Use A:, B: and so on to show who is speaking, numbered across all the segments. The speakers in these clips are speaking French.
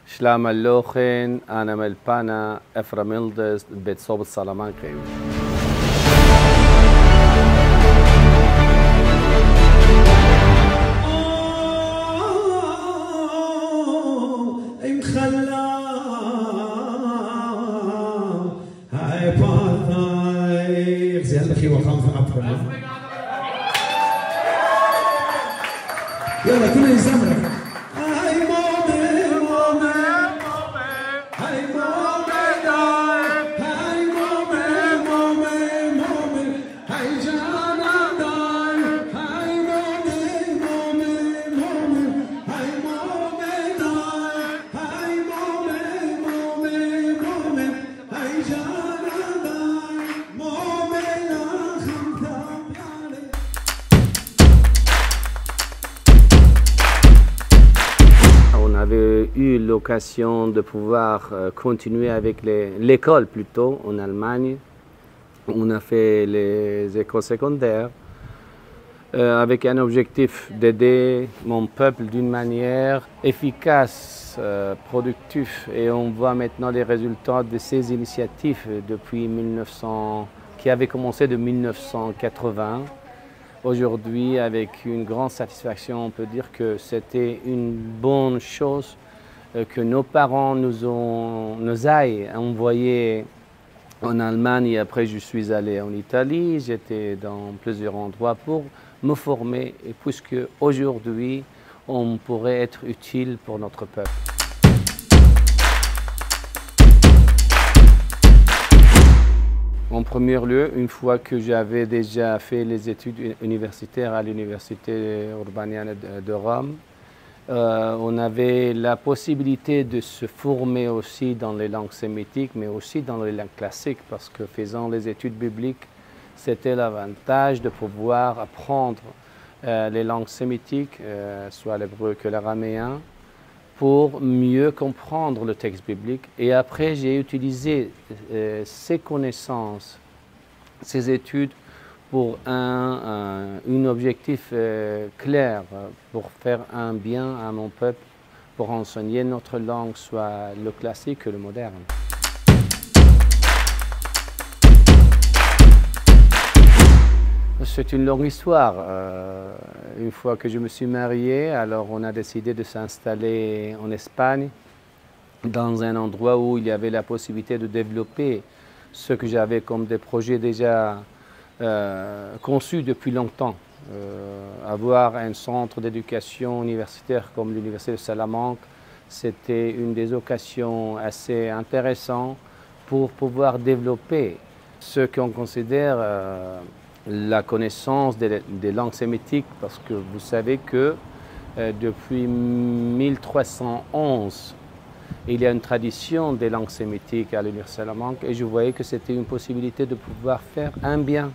A: شلام اللوخن أنا ملبانا إفراميلدس بيت صوب السلامانكا.
B: يلا كله يزمر.
A: On avait eu l'occasion de pouvoir continuer avec l'école plutôt en Allemagne. On a fait les écoles secondaires avec un objectif d'aider mon peuple d'une manière efficace, productive. Et on voit maintenant les résultats de ces initiatives depuis 1900, qui avaient commencé de 1980. Aujourd'hui, avec une grande satisfaction, on peut dire que c'était une bonne chose que nos parents nous aient envoyé en Allemagne. Et après, je suis allé en Italie, j'étais dans plusieurs endroits pour me former, et puisque aujourd'hui, on pourrait être utile pour notre peuple. En premier lieu, une fois que j'avais déjà fait les études universitaires à l'Université Urbaniana de Rome, on avait la possibilité de se former aussi dans les langues sémitiques, mais aussi dans les langues classiques, parce que faisant les études bibliques, c'était l'avantage de pouvoir apprendre les langues sémitiques, soit l'hébreu que l'araméen, pour mieux comprendre le texte biblique. Et après, j'ai utilisé ces connaissances, ces études pour un objectif clair, pour faire un bien à mon peuple, pour enseigner notre langue, soit le classique que le moderne. C'est une longue histoire. Une fois que je me suis marié, alors on a décidé de s'installer en Espagne, dans un endroit où il y avait la possibilité de développer ce que j'avais comme des projets déjà conçus depuis longtemps. Avoir un centre d'éducation universitaire comme l'Université de Salamanque, c'était une des occasions assez intéressantes pour pouvoir développer ce qu'on considère la connaissance des langues sémitiques, parce que vous savez que depuis 1311, il y a une tradition des langues sémitiques à l'Université de Salamanque, et je voyais que c'était une possibilité de pouvoir faire un bien.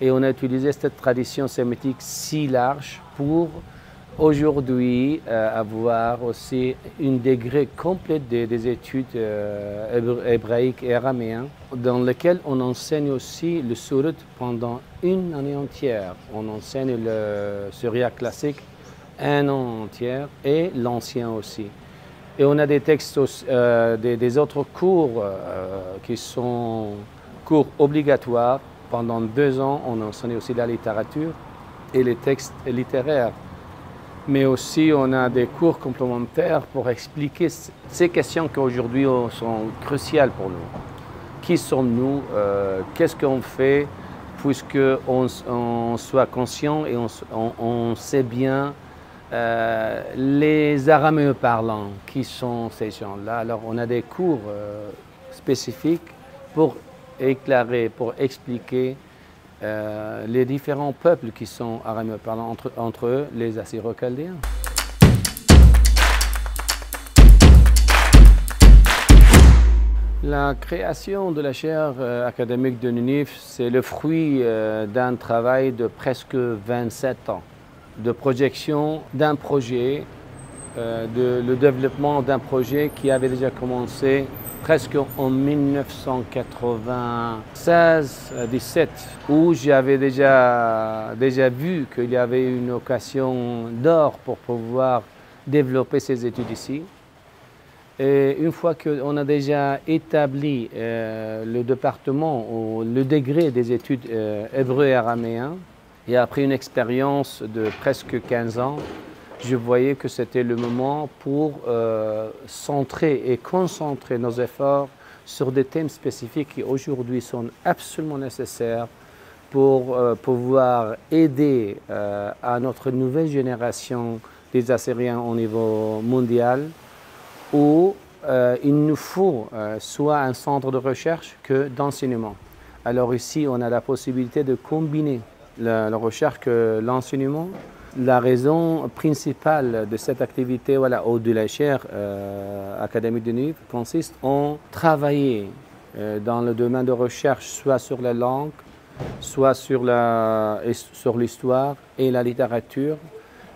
A: Et on a utilisé cette tradition sémitique si large pour aujourd'hui avoir aussi un degré complet des études hébraïques et araméennes, dans lesquelles on enseigne aussi le Surut pendant une année entière. On enseigne le syriaque classique un an entier et l'ancien aussi. Et on a des textes, des autres cours qui sont cours obligatoires. Pendant 2 ans, on enseigne aussi la littérature et les textes littéraires. Mais aussi, on a des cours complémentaires pour expliquer ces questions qui aujourd'hui sont cruciales pour nous. Qui sommes-nous? Qu'est-ce qu'on fait? Puisqu'on soit conscient et on sait bien les araméens parlants, qui sont ces gens-là. Alors, on a des cours spécifiques pour éclairer, pour expliquer les différents peuples qui sont araméens parlants, entre eux les Assyro-Chaldéens. La création de la chaire académique de l'UNIF, c'est le fruit d'un travail de presque 27 ans, de projection d'un projet, le développement d'un projet qui avait déjà commencé presque en 1996-17, où j'avais déjà vu qu'il y avait une occasion d'or pour pouvoir développer ces études ici. Et une fois qu'on a déjà établi le département ou le degré des études hébreu et araméen, et après une expérience de presque 15 ans, je voyais que c'était le moment pour centrer et concentrer nos efforts sur des thèmes spécifiques qui aujourd'hui sont absolument nécessaires pour pouvoir aider à notre nouvelle génération des Assyriens au niveau mondial, où il nous faut soit un centre de recherche que d'enseignement. Alors ici, on a la possibilité de combiner la recherche que l'enseignement. La raison principale de cette activité ou de la chaire académique de Niv consiste en travailler dans le domaine de recherche, soit sur la langue, soit sur l'histoire et la littérature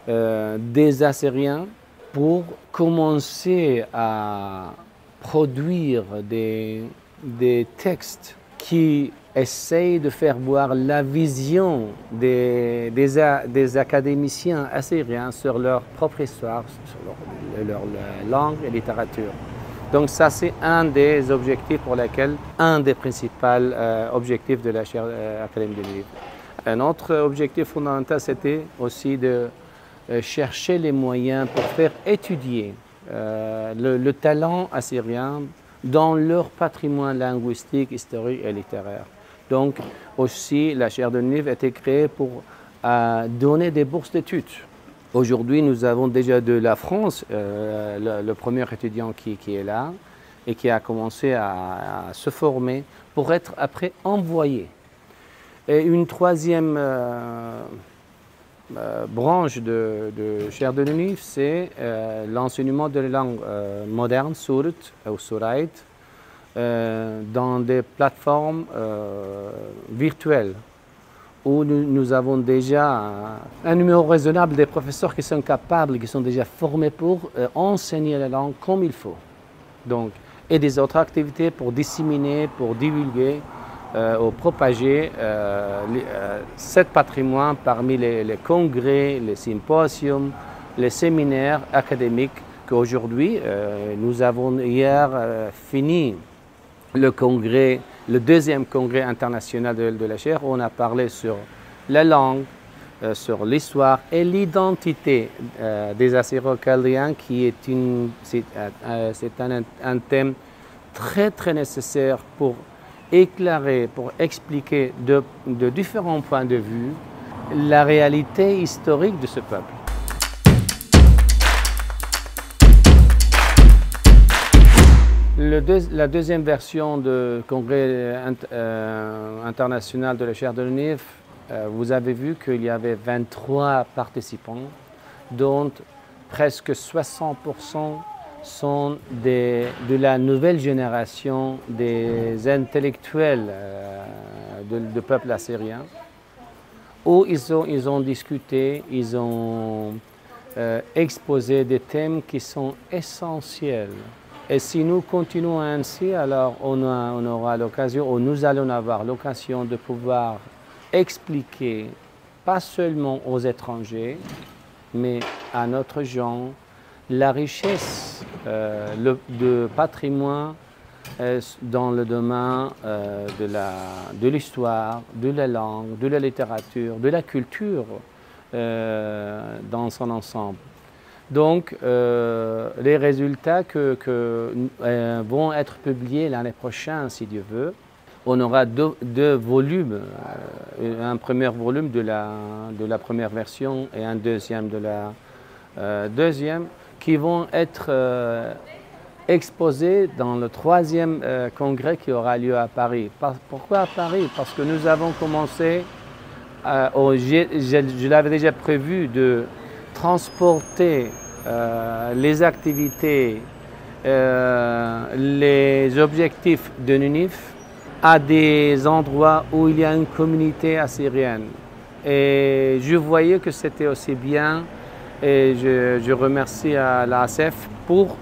A: des Assyriens, pour commencer à produire des textes qui essayent de faire voir la vision des académiciens assyriens sur leur propre histoire, sur leur langue et littérature. Donc ça, c'est un des objectifs pour lesquels, un des principaux objectifs de la chaire académique de Niv. Un autre objectif fondamental, c'était aussi de chercher les moyens pour faire étudier le talent assyrien dans leur patrimoine linguistique, historique et littéraire. Donc aussi, la chaire de Niv a été créée pour donner des bourses d'études. Aujourd'hui, nous avons déjà de la France le premier étudiant qui est là et qui a commencé à se former pour être après envoyé. Et une troisième branche de chaire de Niv, c'est l'enseignement de la langue moderne, Sourd ou Sourite, dans des plateformes virtuelles, où nous avons déjà un numéro raisonnable des professeurs qui sont capables, qui sont déjà formés pour enseigner la langue comme il faut. Donc, et des autres activités pour disséminer, pour divulguer ou propager ce patrimoine parmi les congrès, les symposiums, les séminaires académiques qu'aujourd'hui, nous avons hier fini le congrès, le deuxième congrès international de la chaire, où on a parlé sur la langue, sur l'histoire et l'identité des Assyro-Chaldéens, qui est un thème très très nécessaire pour éclairer, pour expliquer de différents points de vue la réalité historique de ce peuple. La deuxième version du congrès international de la chaire de Niv, vous avez vu qu'il y avait 23 participants, dont presque 60% sont de la nouvelle génération des intellectuels du peuple assyrien, où ils ont discuté, ils ont exposé des thèmes qui sont essentiels. Et si nous continuons ainsi, alors on aura l'occasion, ou nous allons avoir l'occasion de pouvoir expliquer, pas seulement aux étrangers, mais à notre gens, la richesse de patrimoine dans le domaine de l'histoire, de la langue, de la littérature, de la culture dans son ensemble. Donc, les résultats vont être publiés l'année prochaine, si Dieu veut. On aura deux volumes, un premier volume de la première version et un deuxième de la deuxième, qui vont être exposés dans le troisième congrès qui aura lieu à Paris. Pourquoi à Paris? Parce que nous avons commencé, je l'avais déjà prévu, de transporter les activités, les objectifs de Niv à des endroits où il y a une communauté assyrienne. Et je voyais que c'était aussi bien, et je remercie à l'ASF pour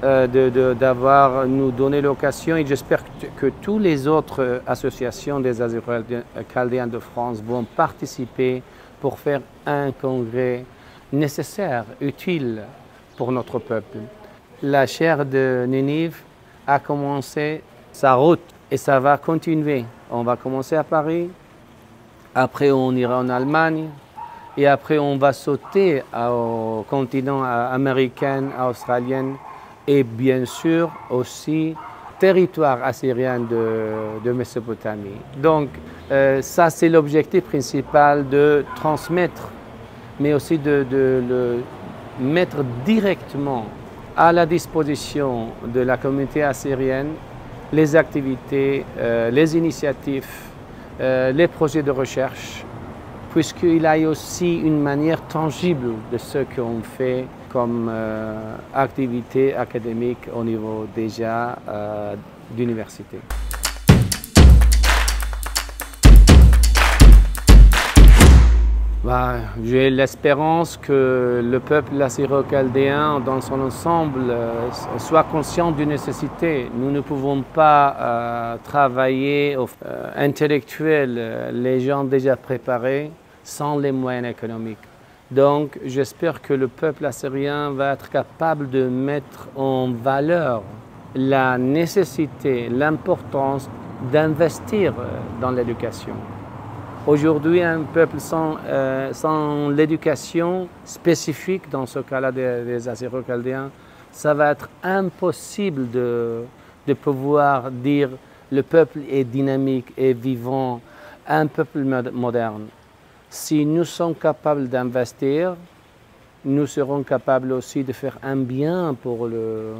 A: d'avoir nous donné l'occasion, et j'espère que toutes les autres associations des Assyro-Chaldéens de France vont participer pour faire un congrès nécessaire, utile pour notre peuple. la chaire de Ninive a commencé sa route et ça va continuer. On va commencer à Paris, après on ira en Allemagne et après on va sauter au continent américain, australien et bien sûr aussi territoire assyrien de Mésopotamie. Donc ça c'est l'objectif principal de transmettre, mais aussi de le mettre directement à la disposition de la communauté assyrienne les activités, les initiatives, les projets de recherche, puisqu'il y a aussi une manière tangible de ce qu'on fait comme activité académique au niveau déjà d'université. J'ai l'espérance que le peuple assyro-chaldéen dans son ensemble soit conscient d'une nécessité. Nous ne pouvons pas travailler intellectuels, les gens déjà préparés, sans les moyens économiques. Donc j'espère que le peuple assyrien va être capable de mettre en valeur la nécessité, l'importance d'investir dans l'éducation. Aujourd'hui, un peuple sans l'éducation spécifique, dans ce cas-là des Assyro-Chaldéens, ça va être impossible de pouvoir dire le peuple est dynamique et vivant, un peuple moderne. Si nous sommes capables d'investir, nous serons capables aussi de faire un bien pour le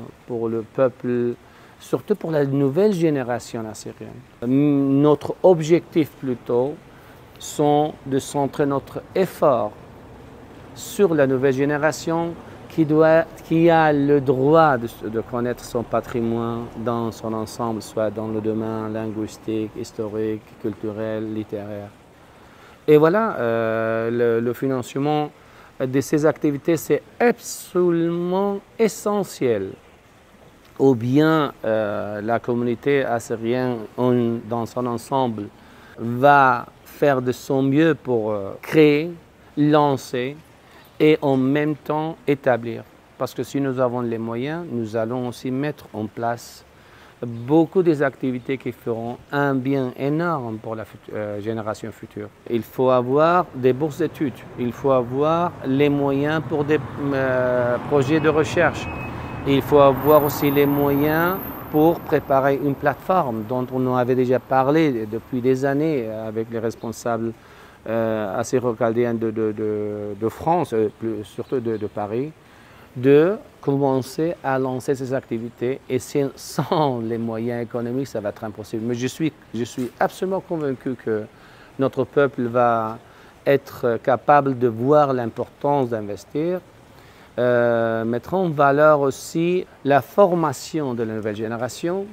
A: peuple, surtout pour la nouvelle génération assyrienne. Notre objectif plutôt, sont de centrer notre effort sur la nouvelle génération qui a le droit de connaître son patrimoine dans son ensemble, soit dans le domaine linguistique, historique, culturel, littéraire. Et voilà, le financement de ces activités, c'est absolument essentiel. Ou bien la communauté assyrienne dans son ensemble va faire de son mieux pour créer, lancer et en même temps établir. Parce que si nous avons les moyens, nous allons aussi mettre en place beaucoup des activités qui feront un bien énorme pour la génération future. Il faut avoir des bourses d'études, il faut avoir les moyens pour des projets de recherche, il faut avoir aussi les moyens pour préparer une plateforme dont on avait déjà parlé depuis des années avec les responsables assyro-chaldéens de France, surtout de Paris, de commencer à lancer ces activités. Et sans les moyens économiques, ça va être impossible. Mais je suis absolument convaincu que notre peuple va être capable de voir l'importance d'investir, mettre en valeur aussi la formation de la nouvelle génération.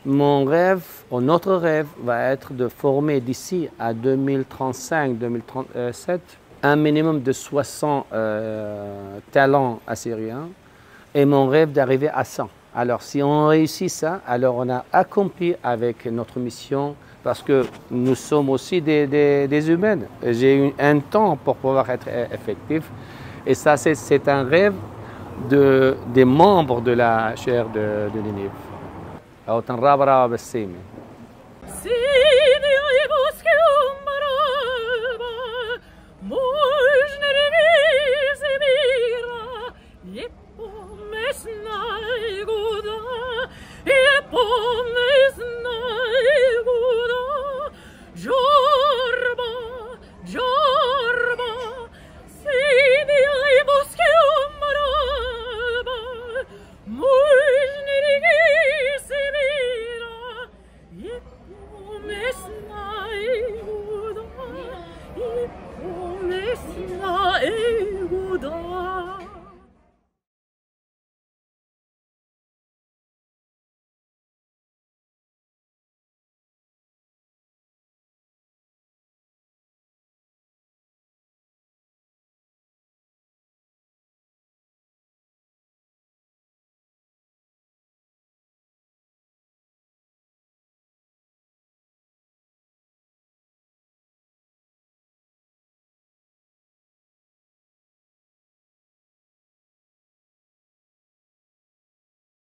A: Mon rêve, ou notre rêve, va être de former d'ici à 2035-2037 un minimum de 60 talents assyriens et mon rêve d'arriver à 100. Alors si on réussit ça, alors on a accompli avec notre mission parce que nous sommes aussi des humains. J'ai eu un temps pour pouvoir être effectif. Et ça, c'est un rêve des membres de la chaire de Ninive.
C: Mu